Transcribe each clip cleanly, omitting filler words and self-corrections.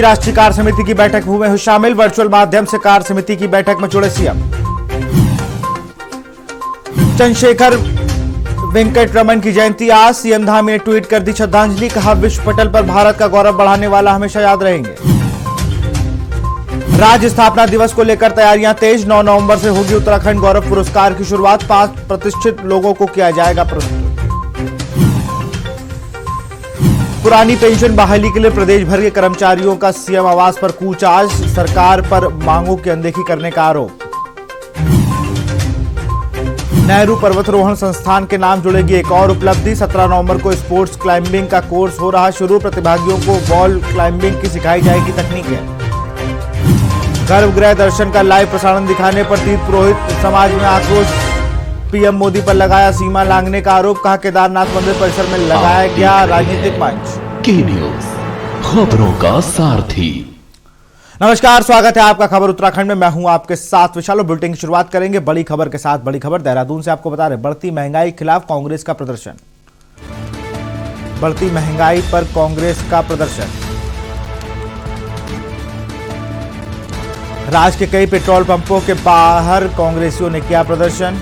राष्ट्रीय कार्य समिति की बैठक में हुए शामिल। वर्चुअल माध्यम से कार्य समिति की बैठक में जुड़े सीएम। चंद्रशेखर वेंकटरमन की जयंती आज। सीएम धामी ने ट्वीट कर दी श्रद्धांजलि। कहा, विश्व पटल पर भारत का गौरव बढ़ाने वाला हमेशा याद रहेंगे। राज्य स्थापना दिवस को लेकर तैयारियां तेज। 9 नवंबर से होगी उत्तराखंड गौरव पुरस्कार की शुरुआत। 5 प्रतिष्ठित लोगों को किया जाएगा पुरस्कृत। पुरानी पेंशन बहाली के लिए प्रदेश भर के कर्मचारियों का सीएम आवास पर कूच। आज सरकार पर मांगों की अनदेखी करने का आरोप। नेहरू पर्वतारोहण संस्थान के नाम जुड़ेगी एक और उपलब्धि। 17 नवंबर को स्पोर्ट्स क्लाइंबिंग का कोर्स हो रहा शुरू। प्रतिभागियों को वॉल क्लाइंबिंग की सिखाई जाएगी तकनीकें। गर्भगृह दर्शन का लाइव प्रसारण दिखाने पर तीर्थ पुरोहित समाज में आक्रोश। पीएम मोदी पर लगाया सीमा लांघने का आरोप। कहा, केदारनाथ मंदिर परिसर में लगाया गया राजनीतिक मंच। के न्यूज, खबरों का सारथी। नमस्कार, स्वागत है आपका खबर उत्तराखंड में। मैं हूं आपके साथ विशाल। बुलेटिन की शुरुआत करेंगे बड़ी खबर के साथ। बड़ी खबर देहरादून से आपको बता रहे, बढ़ती महंगाई के खिलाफ कांग्रेस का प्रदर्शन। बढ़ती महंगाई पर कांग्रेस का प्रदर्शन। राज्य के कई पेट्रोल पंपों के बाहर कांग्रेसियों ने किया प्रदर्शन।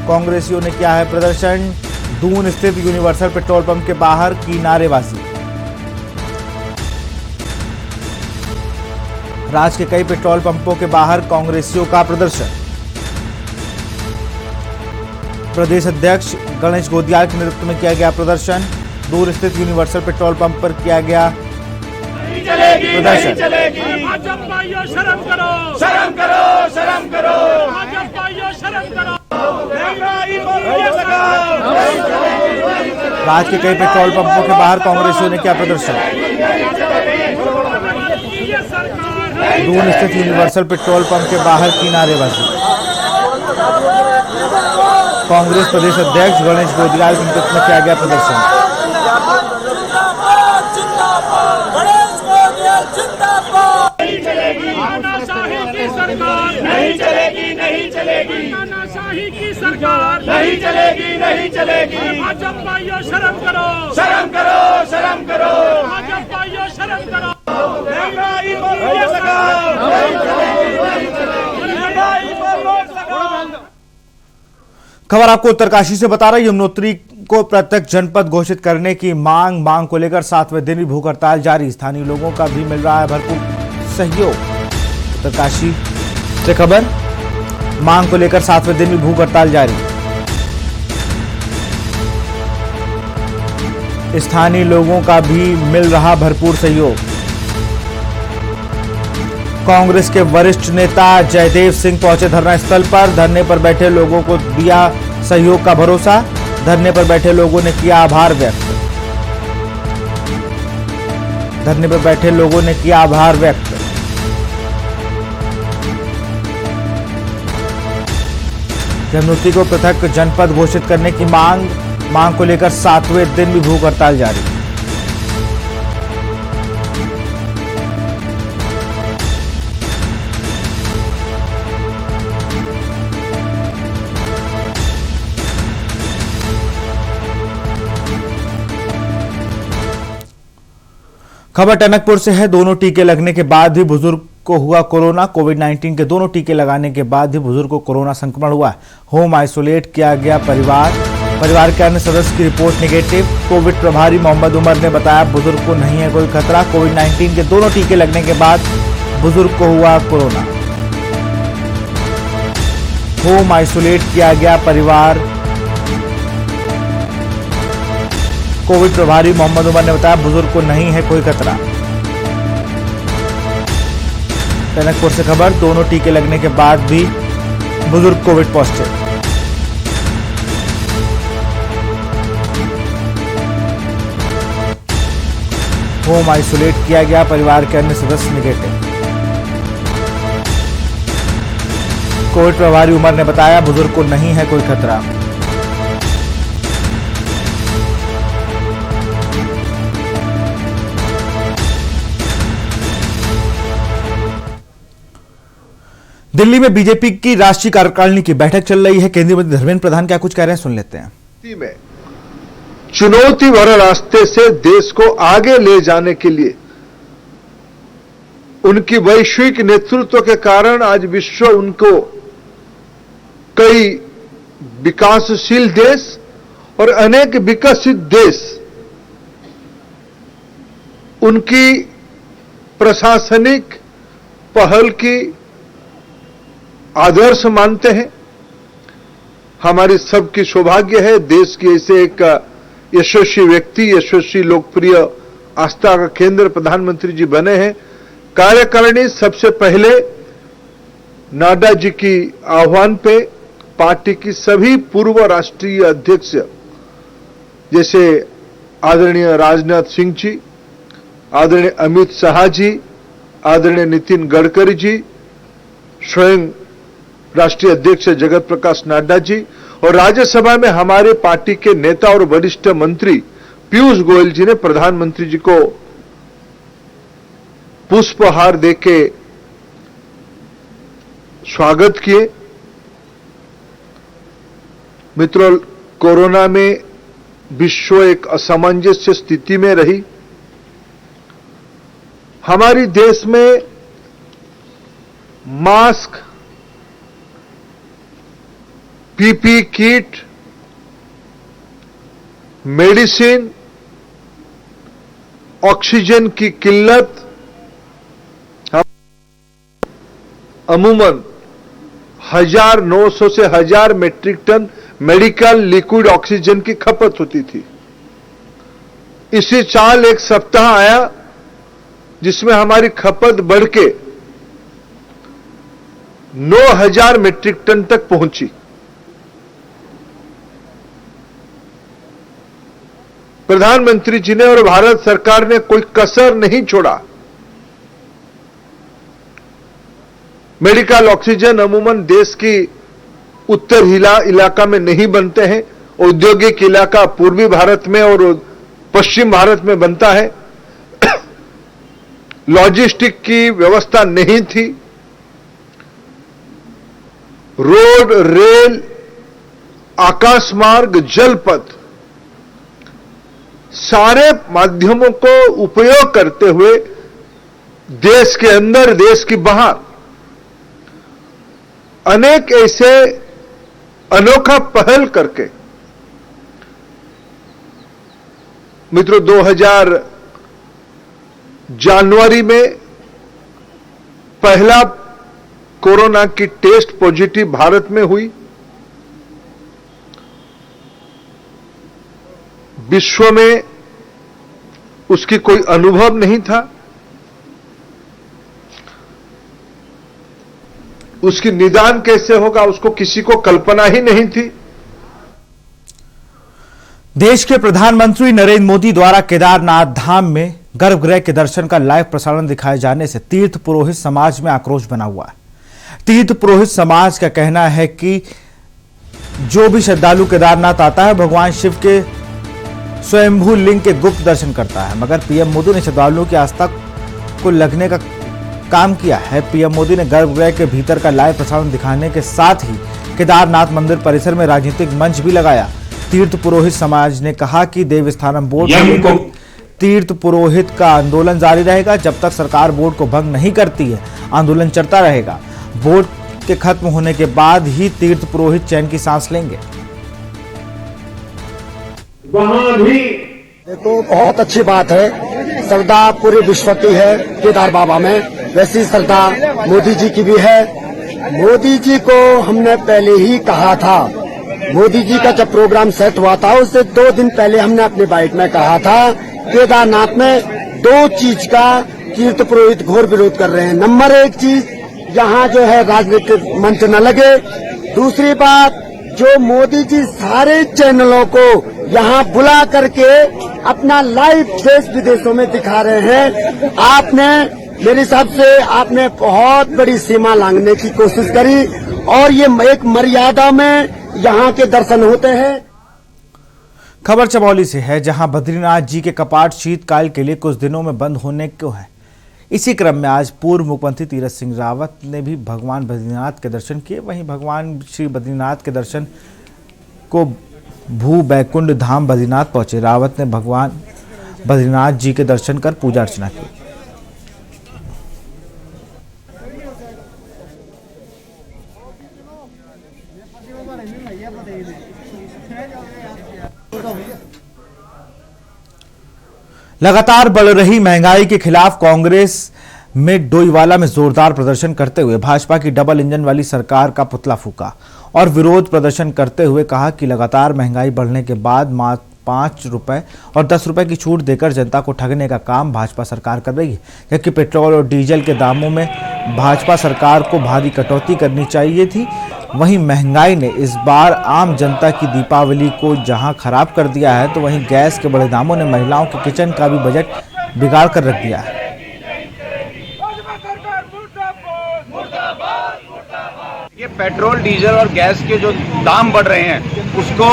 कांग्रेसियों ने किया है प्रदर्शन। दून स्थित यूनिवर्सल पेट्रोल पंप के बाहर की नारेबाजी। राज्य के कई पेट्रोल पंपों के बाहर कांग्रेसियों का प्रदर्शन। प्रदेश अध्यक्ष गणेश गोदियाल के नेतृत्व में किया गया प्रदर्शन। दूर स्थित यूनिवर्सल पेट्रोल पंप पर किया गया प्रदर्शन। शर्म करो, शर्म करो, शर्म करो, शर्म करो। राज्य के कई पेट्रोल पंपों के बाहर कांग्रेसियों ने किया प्रदर्शन। दून स्थित यूनिवर्सल पेट्रोल पंप के बाहर की नारेबाजी। कांग्रेस प्रदेश अध्यक्ष गणेश गोदियाल के नेतृत्व में किया गया प्रदर्शन। नहीं चलेगी, नहीं चलेगी, तानाशाही की सरकार नहीं चलेगी, नहीं चलेगी। भाजपाइयों शर्म करो, शर्म करो, शर्म करो, भाजपाइयों शर्म करो। महंगाई पर रोक लगाओ, महंगाई पर रोक लगाओ। खबर आपको उत्तरकाशी से बता रहा है, यमुनोत्री को प्रत्यक्ष जनपद घोषित करने की मांग को लेकर 7वें दिन भी भूख हड़ताल जारी। स्थानीय लोगों का भी मिल रहा है भरपूर सहयोग। उत्तरकाशी से खबर, मांग को लेकर 7वें दिन भी भूख हड़ताल जारी। स्थानीय लोगों का भी मिल रहा भरपूर सहयोग। कांग्रेस के वरिष्ठ नेता जयदेव सिंह पहुंचे धरना स्थल पर। धरने पर बैठे लोगों को दिया सहयोग का भरोसा। धरने पर बैठे लोगों ने किया आभार व्यक्त। धरने पर बैठे लोगों ने किया आभार व्यक्त। यमुनोत्री को पृथक जनपद घोषित करने की मांग को लेकर 7वें दिन भी भूख हड़ताल जारी। खबर टनकपुर से है। दोनों टीके लगने के बाद भी बुजुर्ग को हुआ कोरोना। कोविड-19 के दोनों टीके लगाने के बाद भी बुजुर्ग को कोरोना संक्रमण हुआ। होम आइसोलेट किया गया परिवार के अन्य सदस्य की रिपोर्ट नेगेटिव। कोविड प्रभारी मोहम्मद उमर ने बताया, बुजुर्ग को नहीं है कोई खतरा। कोविड-19 के दोनों टीके लगने के बाद बुजुर्ग को हुआ कोरोना। होम आइसोलेट किया गया परिवार। कोविड प्रभारी मोहम्मद उमर ने बताया, बुजुर्ग को नहीं है कोई खतरा। टनकपुर से खबर, दोनों टीके लगने के बाद भी बुजुर्ग कोविड पॉजिटिव। होम आइसोलेट किया गया परिवार के अन्य सदस्य नेगेटिव। कोविड प्रभारी उमर ने बताया, बुजुर्ग को नहीं है कोई खतरा। दिल्ली में बीजेपी की राष्ट्रीय कार्यकारिणी की बैठक चल रही है। केंद्रीय मंत्री धर्मेंद्र प्रधान क्या कुछ कह रहे हैं, सुन लेते हैं। में चुनौती भरे रास्ते से देश को आगे ले जाने के लिए उनकी वैश्विक नेतृत्व के कारण आज विश्व उनको कई विकासशील देश और अनेक विकसित देश उनकी प्रशासनिक पहल की आदर्श मानते हैं। हमारी सबकी सौभाग्य है देश के ऐसे एक यशस्वी व्यक्ति, यशस्वी लोकप्रिय आस्था का केंद्र प्रधानमंत्री जी बने हैं। कार्यकारिणी सबसे पहले नड्डा जी की आह्वान पे पार्टी की सभी पूर्व राष्ट्रीय अध्यक्ष जैसे आदरणीय राजनाथ सिंह जी, आदरणीय अमित शाह जी, आदरणीय नितिन गडकरी जी, स्वयं राष्ट्रीय अध्यक्ष जगत प्रकाश नड्डा जी और राज्यसभा में हमारे पार्टी के नेता और वरिष्ठ मंत्री पीयूष गोयल जी ने प्रधानमंत्री जी को पुष्पहार देके स्वागत किए। मित्रों, कोरोना में विश्व एक असमंजस्य स्थिति में रही। हमारी देश में mask, PP kit, medicine, oxygen की किल्लत, अमूमन 1900 से 1000 metric ton medical liquid oxygen की खपत होती थी। इसी साल एक सप्ताह आया जिसमें हमारी खपत बढ़ के 9000 मीट्रिक टन तक पहुंची। प्रधानमंत्री जी ने और भारत सरकार ने कोई कसर नहीं छोड़ा। मेडिकल ऑक्सीजन अमूमन देश की उत्तर इलाका में नहीं बनते हैं। औद्योगिक इलाका पूर्वी भारत में और पश्चिम भारत में बनता है। लॉजिस्टिक की व्यवस्था नहीं थी। रोड, रेल, आकाश मार्ग, जलपथ सारे माध्यमों को उपयोग करते हुए देश के अंदर, देश की बाहर अनेक ऐसे अनोखा पहल करके मित्रों 2000 जनवरी में पहला कोरोना की टेस्ट पॉजिटिव भारत में हुई। विश्व में उसकी कोई अनुभव नहीं था। उसकी निदान कैसे होगा उसको किसी को कल्पना ही नहीं थी। देश के प्रधानमंत्री नरेंद्र मोदी द्वारा केदारनाथ धाम में गर्भगृह के दर्शन का लाइव प्रसारण दिखाए जाने से तीर्थ पुरोहित समाज में आक्रोश बना हुआ है। तीर्थ पुरोहित समाज का कहना है कि जो भी श्रद्धालु केदारनाथ आता है भगवान शिव के स्वयंभू लिंग के गुप्त दर्शन करता है, मगर पीएम मोदी ने श्रद्धालुओं की आस्था को लगने का काम किया है। पीएम मोदी ने गर्भगृह के भीतर का लाइव प्रसारण दिखाने के साथ ही केदारनाथ मंदिर परिसर में राजनीतिक मंच भी लगाया। तीर्थ पुरोहित समाज ने कहा कि देवस्थानम बोर्ड को तीर्थ पुरोहित का आंदोलन जारी रहेगा जब तक सरकार बोर्ड को भंग नहीं करती है। आंदोलन चलता रहेगा। बोर्ड के खत्म होने के बाद ही तीर्थ पुरोहित चैन की सांस लेंगे। वहां भी देखो बहुत अच्छी बात है, श्रद्धा पूरे विश्व की है केदार बाबा में, वैसी श्रद्धा मोदी जी की भी है। मोदी जी को हमने पहले ही कहा था, मोदी जी का जब प्रोग्राम सेट हुआ था उससे 2 दिन पहले हमने अपने बाइट में कहा था केदारनाथ में 2 चीज का तीर्थ पुरोहित घोर विरोध कर रहे हैं। नंबर 1 चीज, यहाँ जो है राजनीतिक मंच न लगे। दूसरी बात, जो मोदी जी सारे चैनलों को यहाँ बुला करके अपना लाइव देश विदेशों में दिखा रहे हैं, आपने मेरे हिसाब से आपने बहुत बड़ी सीमा लांघने की कोशिश करी और ये एक मर्यादा में यहाँ के दर्शन होते हैं। खबर चमौली से है, जहां बद्रीनाथ जी के कपाट शीतकाल के लिए कुछ दिनों में बंद होने को है। इसी क्रम में आज पूर्व मुख्यमंत्री तीरथ सिंह रावत ने भी भगवान बद्रीनाथ के दर्शन किए। वहीं भगवान श्री बद्रीनाथ के दर्शन को भू बैकुंठ धाम बद्रीनाथ पहुंचे। रावत ने भगवान बद्रीनाथ जी के दर्शन कर पूजा अर्चना की। लगातार बढ़ रही महंगाई के खिलाफ कांग्रेस में डोईवाला में जोरदार प्रदर्शन करते हुए भाजपा की डबल इंजन वाली सरकार का पुतला फूका और विरोध प्रदर्शन करते हुए कहा कि लगातार महंगाई बढ़ने के बाद मात्र 5 रुपए और 10 रुपए की छूट देकर जनता को ठगने का काम भाजपा सरकार कर रही है, जबकि पेट्रोल और डीजल के दामों में भाजपा सरकार को भारी कटौती करनी चाहिए थी। वहीं महंगाई ने इस बार आम जनता की दीपावली को जहां खराब कर दिया है, तो वहीं गैस के बड़े दामों ने महिलाओं के किचन का भी बजट बिगाड़ कर रख दिया है। ये पेट्रोल डीजल और गैस के जो दाम बढ़ रहे हैं उसको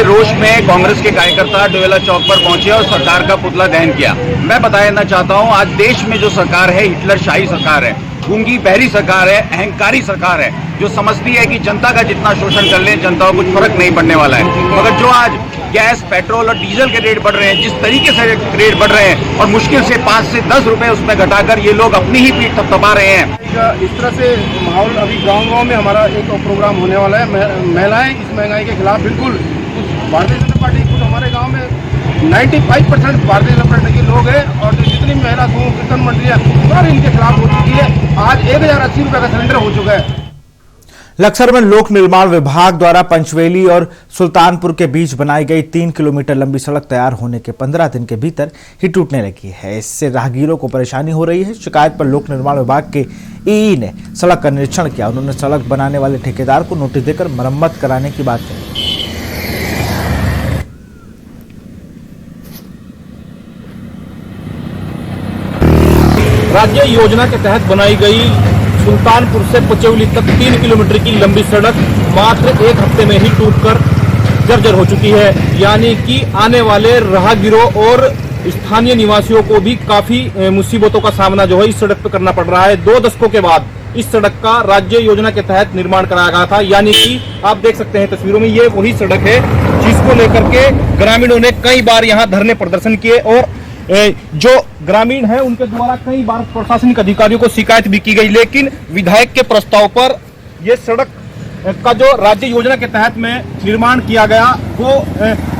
रोष में कांग्रेस के कार्यकर्ता डोईवाला चौक पर पहुंचे और सरकार का पुतला दहन किया। मैं बताना चाहता हूं, आज देश में जो सरकार है हिटलर शाही सरकार है, गूंगी बहरी सरकार है, अहंकारी सरकार है, जो समझती है कि जनता का जितना शोषण कर ले जनता को कुछ फर्क नहीं पड़ने वाला है। मगर जो आज गैस पेट्रोल और डीजल के रेट बढ़ रहे हैं, जिस तरीके से रेट बढ़ रहे हैं और मुश्किल से 5 से 10 रुपए उसमें घटाकर ये लोग अपनी ही पीठ थपथपा रहे हैं। इस तरह से माहौल अभी गांव-गांव में हमारा एक प्रोग्राम होने वाला है। महिलाएं इस महंगाई के खिलाफ बिल्कुल भारतीय जनता पार्टी खुद हमारे गांव में 95% भारतीय जनता पार्टी के लोग हैं और जितनी महिला समूह कीर्तन मंडलियां सारी इनके खिलाफ हो चुकी है। आज 1080 रुपए का सिलेंडर हो चुका है। लक्सर में लोक निर्माण विभाग द्वारा पंचवेली और सुल्तानपुर के बीच बनाई गई 3 किलोमीटर लंबी सड़क तैयार होने के 15 दिन के भीतर ही टूटने लगी है। इससे राहगीरों को परेशानी हो रही है। शिकायत पर लोक निर्माण विभाग के ईई ने सड़क का निरीक्षण किया। उन्होंने सड़क बनाने वाले ठेकेदार को नोटिस देकर मरम्मत कराने की बात कही। राज्य योजना के तहत बनाई गई सुल्तानपुर से पचौली तक 3 किलोमीटर की लंबी सड़क मात्र 1 हफ्ते में ही टूटकर जर्जर हो चुकी है। यानी कि आने वाले राहगीरों और स्थानीय निवासियों को भी काफी मुसीबतों का सामना जो है इस सड़क पर करना पड़ रहा है। 2 दशकों के बाद इस सड़क का राज्य योजना के तहत निर्माण कराया गया था। यानी कि आप देख सकते हैं तस्वीरों में, ये वही सड़क है जिसको लेकर के ग्रामीणों ने कई बार यहाँ धरने प्रदर्शन किए और जो ग्रामीण है उनके द्वारा कई बार प्रशासनिक अधिकारियों को शिकायत भी की गई, लेकिन विधायक के प्रस्ताव पर यह सड़क का जो राज्य योजना के तहत में निर्माण किया गया वो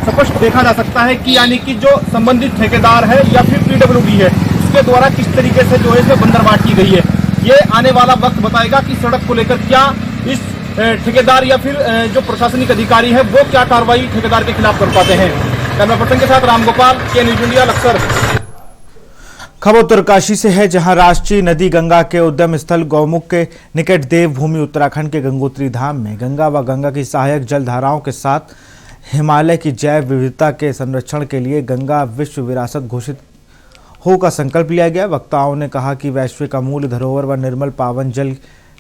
स्पष्ट देखा जा सकता है कि यानी कि जो संबंधित ठेकेदार है या फिर पीडब्ल्यूडी है उसके द्वारा किस तरीके से जो है बंदरबाट की गई है। ये आने वाला वक्त बताएगा कि सड़क को लेकर क्या इस ठेकेदार या फिर जो प्रशासनिक अधिकारी है वो क्या कार्रवाई ठेकेदार के खिलाफ कर पाते हैं। कैमरा पर्सन के साथ रामगोपाल, के न्यूज इंडिया, लक्सर। खबर उत्तरकाशी से है, जहां राष्ट्रीय नदी गंगा के उद्गम स्थल गौमुख के निकट देवभूमि उत्तराखंड के गंगोत्री धाम में गंगा व गंगा की सहायक जल धाराओं के साथ हिमालय की जैव विविधता के संरक्षण के लिए गंगा विश्व विरासत घोषित हो का संकल्प लिया गया। वक्ताओं ने कहा कि वैश्विक अमूल्य धरोहर व निर्मल पावन जल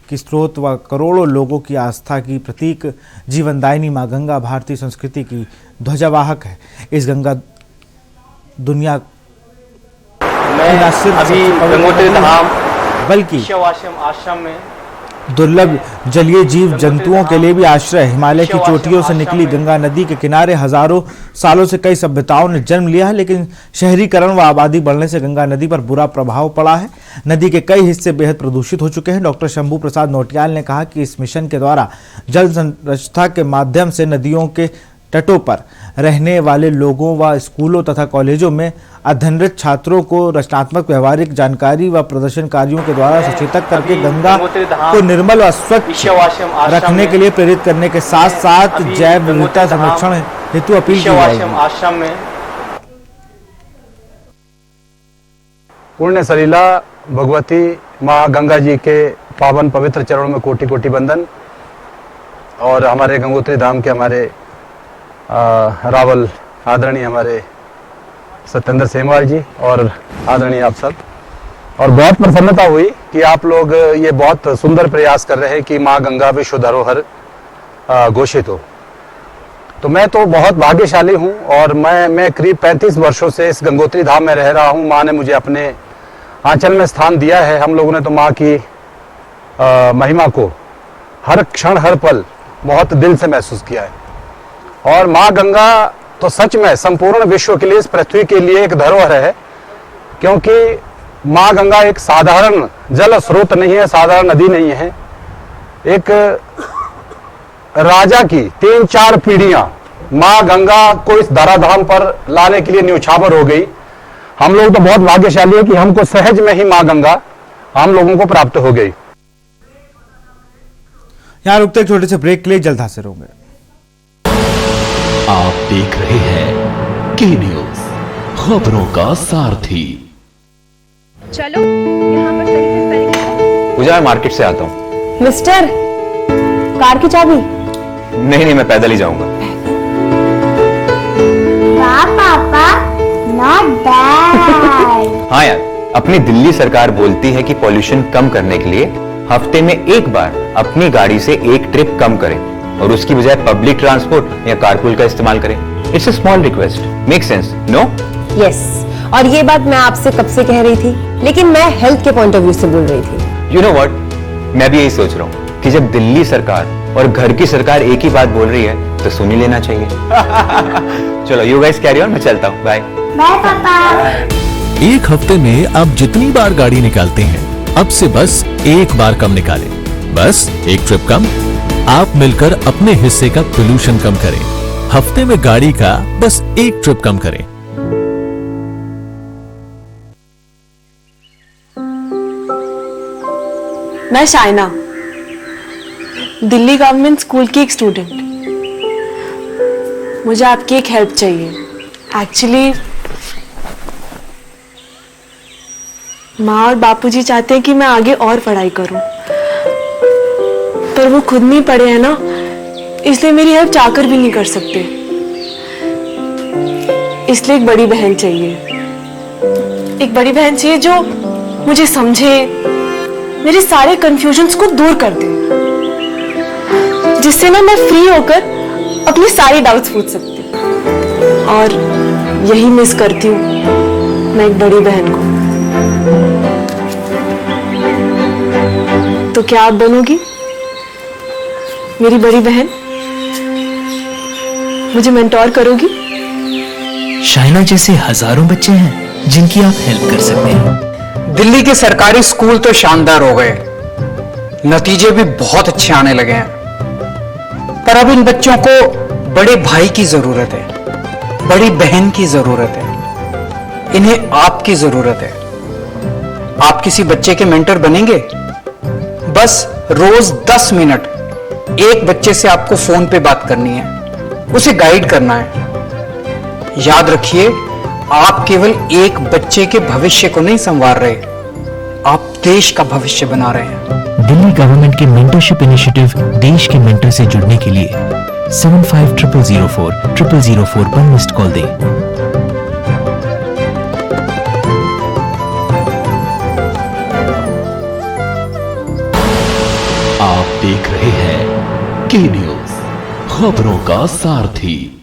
की स्रोत व करोड़ों लोगों की आस्था की प्रतीक जीवनदायिनी मां गंगा भारतीय संस्कृति की ध्वजावाहक है। इस गंगा दुनिया अभी गंगोत्री धाम बल्कि आश्रम में दुर्लभ जलीय जीव जंतुओं के लिए भी आश्रय। हिमालय की चोटियों से निकली गंगा नदी के किनारे हजारों सालों से कई सभ्यताओं ने जन्म लिया है, लेकिन शहरीकरण व आबादी बढ़ने से गंगा नदी पर बुरा प्रभाव पड़ा है। नदी के कई हिस्से बेहद प्रदूषित हो चुके हैं। डॉक्टर शंभू प्रसाद नौटियाल ने कहा कि इस मिशन के द्वारा जल संरक्षण के माध्यम से नदियों के तटों पर रहने वाले लोगों व स्कूलों तथा कॉलेजों में अध्ययनरत छात्रों को रचनात्मक व्यवहारिक जानकारी व प्रदर्शनकारियों के द्वारा सचेतक करके गंगा को निर्मल व स्वच्छ रखने के लिए प्रेरित करने के साथ साथ जैव विविधता संरक्षण हेतु अपील की जाएगी। आश्रम में पुण्य सलीला भगवती माँ गंगा जी के पावन पवित्र चरणों में कोटि कोटि वंदन। और हमारे गंगोत्री धाम के हमारे रावल आदरणीय हमारे सत्येंद्र सेमवाल जी और आदरणीय आप सब, और बहुत प्रसन्नता हुई कि आप लोग ये बहुत सुंदर प्रयास कर रहे हैं कि माँ गंगा विश्व धरोहर घोषित हो। तो मैं तो बहुत भाग्यशाली हूँ और मैं करीब 35 वर्षों से इस गंगोत्री धाम में रह रहा हूँ। माँ ने मुझे अपने आंचल में स्थान दिया है। हम लोगों ने तो माँ की महिमा को हर क्षण हर पल बहुत दिल से महसूस किया है। और माँ गंगा तो सच में संपूर्ण विश्व के लिए, इस पृथ्वी के लिए एक धरोहर है, क्योंकि माँ गंगा एक साधारण जल स्रोत नहीं है, साधारण नदी नहीं है, एक राजा की 3-4 पीढ़ियां मां गंगा को इस धराधाम पर लाने के लिए न्यौछावर हो गई। हम लोग तो बहुत भाग्यशाली है कि हमको सहज में ही मां गंगा हम लोगों को प्राप्त हो गई। यहां रुकते एक छोटे से ब्रेक के लिए जल्द हाजिर होंगे। आप देख रहे हैं के न्यूज, खबरों का सारथी। चलो यहाँ पर सही से स्पेलिंग लिखो। पूजा, मैं मार्केट से आता हूँ। मिस्टर, कार की चाबी? नहीं, मैं पैदल ही जाऊंगा। वाह पापा, नॉट बैड। हाँ यार, अपनी दिल्ली सरकार बोलती है कि पॉल्यूशन कम करने के लिए हफ्ते में एक बार अपनी गाड़ी से एक ट्रिप कम करें और उसकी बजाय पब्लिक ट्रांसपोर्ट या कारपूल का इस्तेमाल करें। It's a small request, make sense, no? Yes, और ये बात मैं आपसे कब से कह रही थी, लेकिन मैं हेल्थ के पॉइंट ऑफ व्यू से बोल रही थी। यू नो व्हाट, मैं भी यही सोच रहा हूँ कि जब दिल्ली सरकार और घर की सरकार एक ही बात बोल रही है तो सुन ही लेना चाहिए। चलो यू गाइस कैरी ऑन, मैं चलता हूँ, बाय। बाय पापा। एक हफ्ते में आप जितनी बार गाड़ी निकालते हैं, अब से बस एक बार कम निकालें। बस एक ट्रिप कम, आप मिलकर अपने हिस्से का पोल्यूशन कम करें। हफ्ते में गाड़ी का बस एक ट्रिप कम करें। मैं शाइना, दिल्ली गवर्नमेंट स्कूल की एक स्टूडेंट। मुझे आपकी एक हेल्प चाहिए। एक्चुअली माँ और बापूजी चाहते हैं कि मैं आगे और पढ़ाई करूं, पर वो खुद नहीं पढ़े हैं ना, इसलिए मेरी हेल्प चाहकर भी नहीं कर सकते। इसलिए एक बड़ी बहन चाहिए। एक बड़ी बहन चाहिए जो मुझे समझे, मेरे सारे कंफ्यूजन्स को दूर कर दे, जिससे ना मैं फ्री होकर अपने सारे डाउट्स पूछ सकती हूँ। और यही मिस करती हूँ मैं एक बड़ी बहन को। तो क्या आप बनोगी मेरी बड़ी बहन? मुझे मेंटोर करोगी? शाइना जैसे हजारों बच्चे हैं जिनकी आप हेल्प कर सकते हैं। दिल्ली के सरकारी स्कूल तो शानदार हो गए, नतीजे भी बहुत अच्छे आने लगे हैं, पर अब इन बच्चों को बड़े भाई की जरूरत है, बड़ी बहन की जरूरत है, इन्हें आपकी जरूरत है। आप किसी बच्चे के मेंटर बनेंगे? बस रोज 10 मिनट एक बच्चे से आपको फोन पे बात करनी है, उसे गाइड करना है। याद रखिए, आप केवल एक बच्चे के भविष्य को नहीं संवार रहे, आप देश का भविष्य बना रहे हैं। दिल्ली गवर्नमेंट के मेंटरशिप इनिशिएटिव देश के मेंटर से जुड़ने के लिए 750004 पर मिस्ड कॉल दें। आप देख रहे हैं के न्यूज, खबरों का सारथी।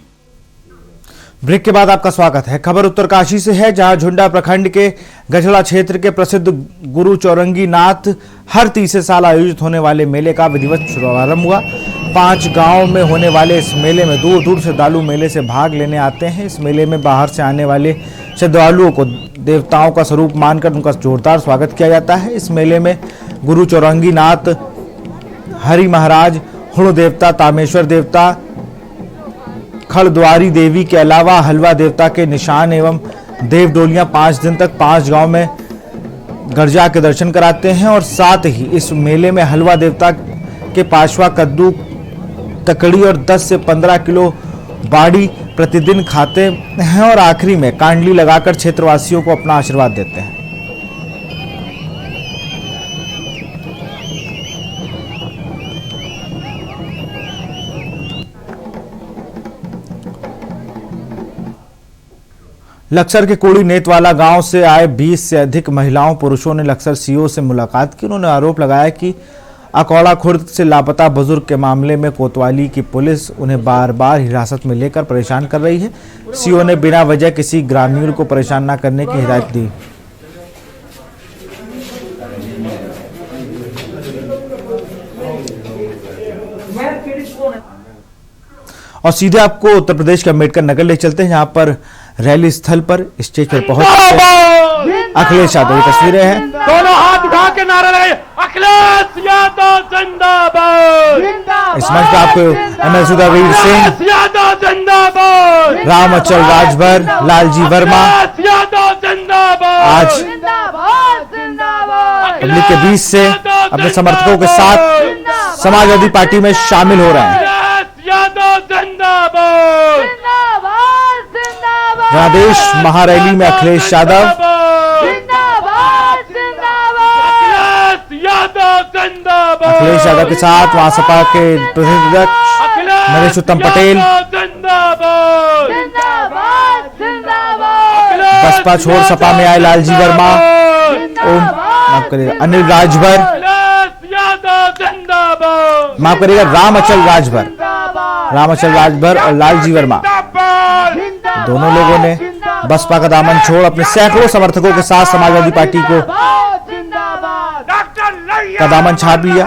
ब्रेक के बाद आपका स्वागत है। खबर उत्तरकाशी से है, जहां झुंडा प्रखंड के गजड़ा क्षेत्र के प्रसिद्ध गुरु चौरंगी नाथ हर तीसरे साल आयोजित होने वाले मेले का विधिवत शुभारंभ हुआ। 5 गांव में होने वाले इस मेले में दूर दूर से श्रद्धालु मेले से भाग लेने आते हैं। इस मेले में बाहर से आने वाले श्रद्धालुओं को देवताओं का स्वरूप मानकर उनका जोरदार स्वागत किया जाता है। इस मेले में गुरु चौरंगी नाथ, हरि महाराज, हुण देवता, तामेश्वर देवता, खड़द्वारी देवी के अलावा हलवा देवता के निशान एवं देव डोलियां 5 दिन तक 5 गांव में गर्जा के दर्शन कराते हैं। और साथ ही इस मेले में हलवा देवता के पाशवा, कद्दू, तकड़ी और 10 से 15 किलो बाड़ी प्रतिदिन खाते हैं और आखिरी में कांडली लगाकर क्षेत्रवासियों को अपना आशीर्वाद देते हैं। लक्सर के कोड़ी नेतवाला गांव से आए 20 से अधिक महिलाओं पुरुषों ने लक्सर सीओ से मुलाकात की। उन्होंने आरोप लगाया कि अकौड़ा खुर्द से लापता बुजुर्ग के मामले में कोतवाली की पुलिस उन्हें बार बार हिरासत में लेकर परेशान कर रही है। सीओ ने बिना वजह किसी ग्रामीण को परेशान न करने की हिदायत दी। और सीधे आपको उत्तर प्रदेश के अम्बेडकर नगर ले चलते हैं, जहां पर रैली स्थल पर स्टेज पर पहुंच अखिलेश यादव की तस्वीरें हैं। दोनों हाथ उठा के नारा लगाए, अखिलेश यादव जिंदाबाद। इस मंच पर आपको एमएल सुधावीर सिंह, यादव जिंदाबाद। राम अचल राजभर, लालजी वर्मा यादव जिंदाबाद। आज पब्लिक के बीच से अपने समर्थकों के साथ समाजवादी पार्टी में शामिल हो रहे हैं। यादव जिंदाबाद। जनादेश महारैली में अखिलेश यादव, अखिलेश यादव के साथ वहां सपा के प्रतिनिधि नरेश उत्तम पटेल, बसपा छोड़ सपा में आए लालजी वर्मा, माफ करिएगा अनिल राजभर, माफ करिएगा राम अचल राजभर और लालजी वर्मा, दोनों लोगों ने बसपा का दामन छोड़ अपने सैकड़ों समर्थकों के साथ समाजवादी पार्टी को का दामन छाप लिया।